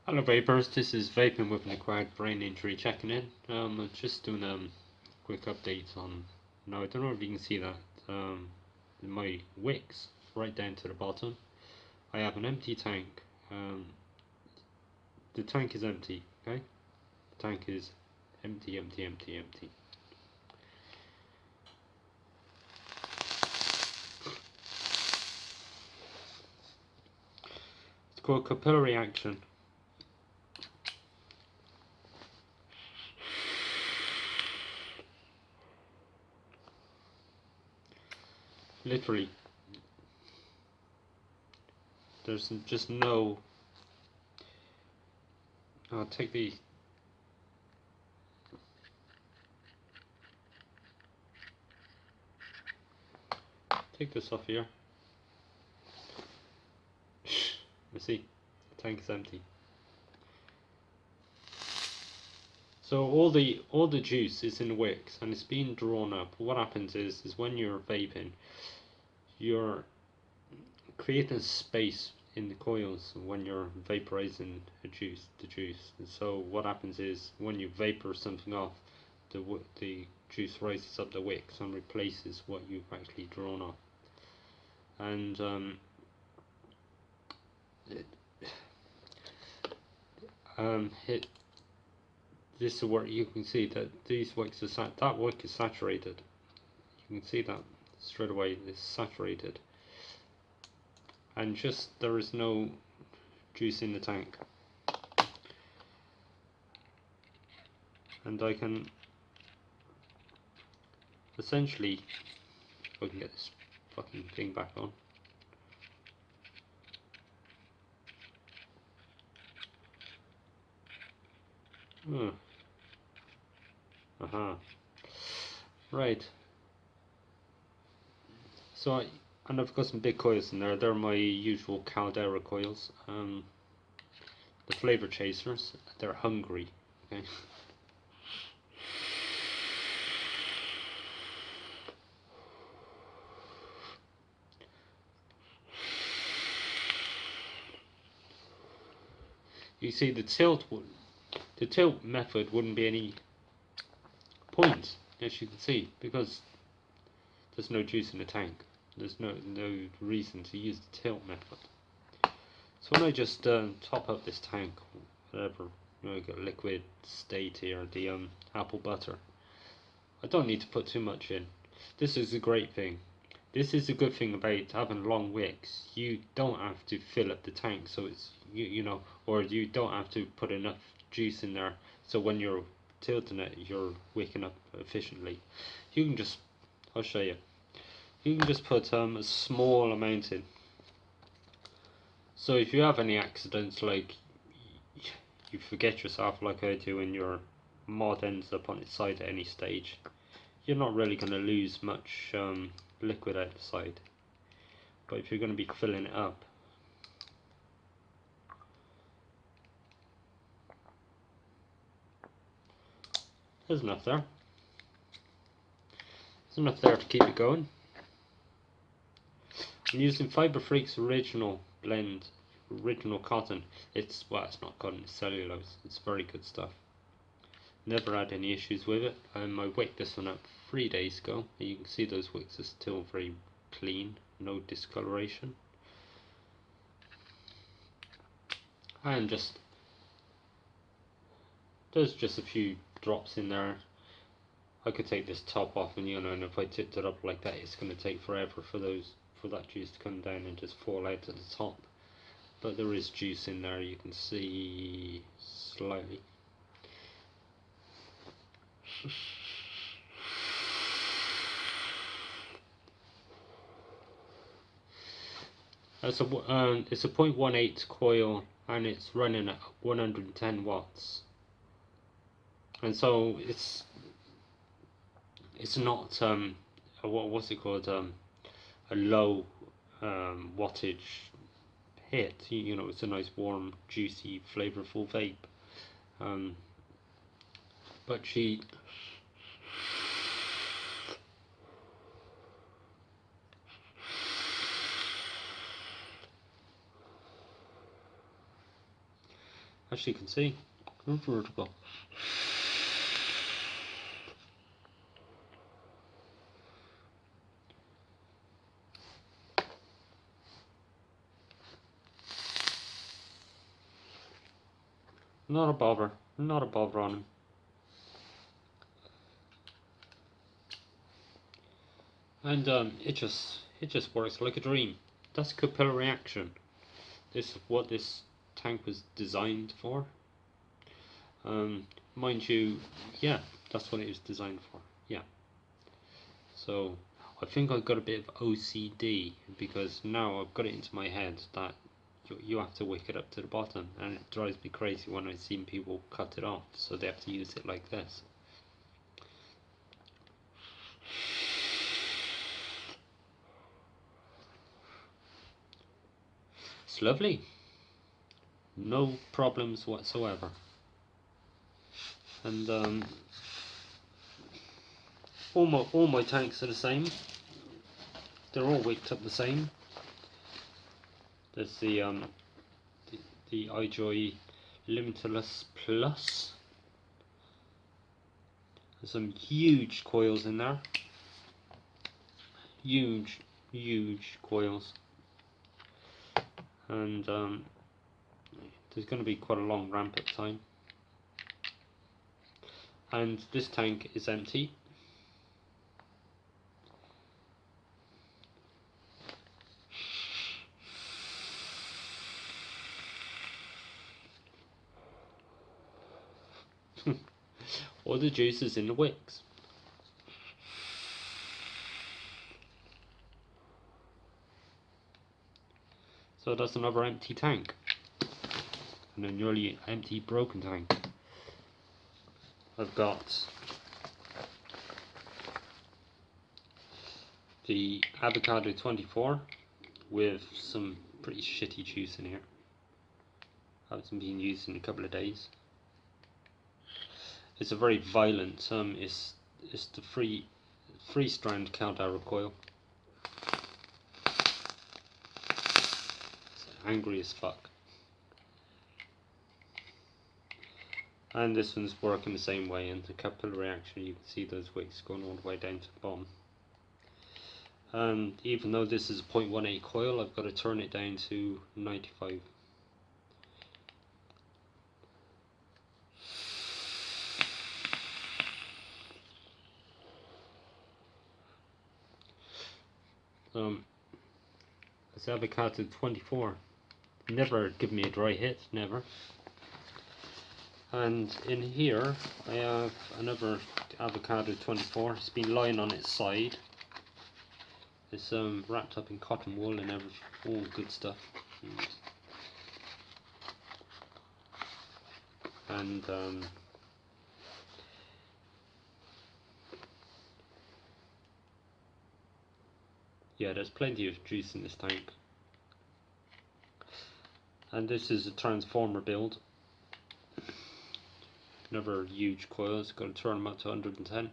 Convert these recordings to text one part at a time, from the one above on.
Hello vapors, this is Vaping with an Acquired Brain Injury checking in. I'm just doing a quick update on, now I don't know if you can see that, in my wicks, right down to the bottom. I have an empty tank. The tank is empty, okay? The tank is empty. It's called capillary action. Literally, there's just no. I'll take this off here. You see, the tank is empty. So all the juice is in the wicks and it's being drawn up. What happens is when you're vaping, you're creating space in the coils when you're vaporizing the juice. And so what happens is when you vapor something off, the juice rises up the wicks and replaces what you've actually drawn off. And this is where you can see that these wicks are that wick is saturated. You can see that straight away. It's saturated, and just there is no juice in the tank. And I can essentially, if I can get this fucking thing back on. Right. So and I've got some big coils in there. They're my usual Caldera coils. The flavor chasers. They're hungry. Okay. You see, the tilt method wouldn't be any point, as you can see, because there's no juice in the tank. There's no reason to use the tilt method. So when I just top up this tank, whatever, I got liquid state here, the apple butter. I don't need to put too much in. This is a great thing. This is a good thing about having long wicks. You don't have to fill up the tank, so it's you know, or you don't have to put enough juice in there. So when you're tilting it, you're wicking up efficiently. You can just, I'll show you. You can just put a small amount in. So if you have any accidents, like you forget yourself like I do and your mod ends up on its side at any stage, you're not really going to lose much liquid outside. But if you're going to be filling it up, there's enough there. There's enough there to keep it going. I'm using Fiber Freak's original blend, original cotton. It's not cotton, it's cellulose. It's very good stuff. Never had any issues with it. I wicked this one up 3 days ago. You can see those wicks are still very clean, no discoloration. And there's just a few drops in there. I could take this top off, and and if I tipped it up like that, it's going to take forever for that juice to come down and just fall out at the top. But there is juice in there, you can see slightly. It's a 0.18 coil and it's running at 110 watts. And so it's not what's it called, a low wattage hit. It's a nice warm, juicy, flavorful vape. But As you can see, vertical. Not a bother, not a bother on him. And it just works like a dream. That's capillary action. This is what this tank was designed for. Mind you, yeah, that's what it was designed for. Yeah. So I think I've got a bit of OCD because now I've got it into my head that you have to wick it up to the bottom, and it drives me crazy when I've seen people cut it off, so they have to use it like this. It's lovely, no problems whatsoever. And all my tanks are the same. They're all wicked up the same. There's the iJoy Limitless Plus. There's some huge coils in there. Huge coils. And there's going to be quite a long ramp up time. And this tank is empty. All the juice is in the wicks. So that's another empty tank. And a nearly empty broken tank. I've got the Avocado 24 with some pretty shitty juice in here. Hasn't been used in a couple of days. It's a very violent, it's the free strand Caldera coil. It's angry as fuck. And this one's working the same way, and the capillary action, you can see those wicks going all the way down to the bottom. And even though this is a 0.18 coil, I've got to turn it down to 95. This Avocado 24 never give me a dry hit, never. And in here I have another Avocado 24. It's been lying on its side. It's wrapped up in cotton wool and everything, all good stuff. And yeah, there's plenty of juice in this tank. And this is a transformer build. Another huge coils, got to turn them up to 110.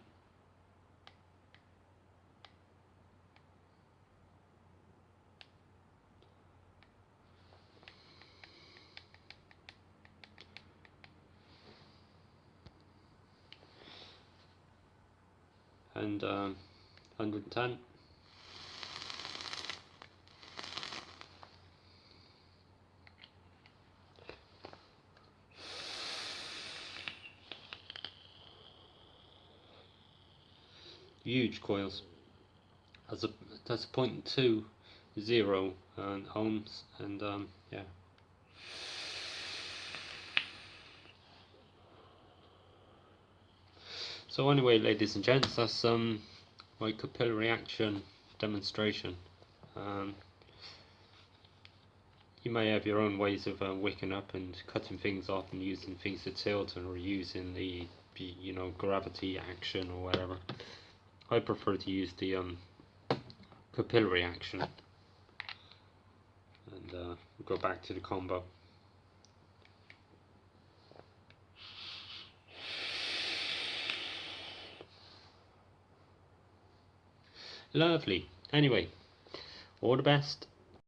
And 110. Huge coils. That's a 0.20 ohms, and yeah. So anyway, ladies and gents, that's my capillary action demonstration. You may have your own ways of wicking up and cutting things off and using things to tilt, or using the gravity action or whatever. I prefer to use the capillary action, and we'll go back to the combo. Lovely. Anyway, all the best.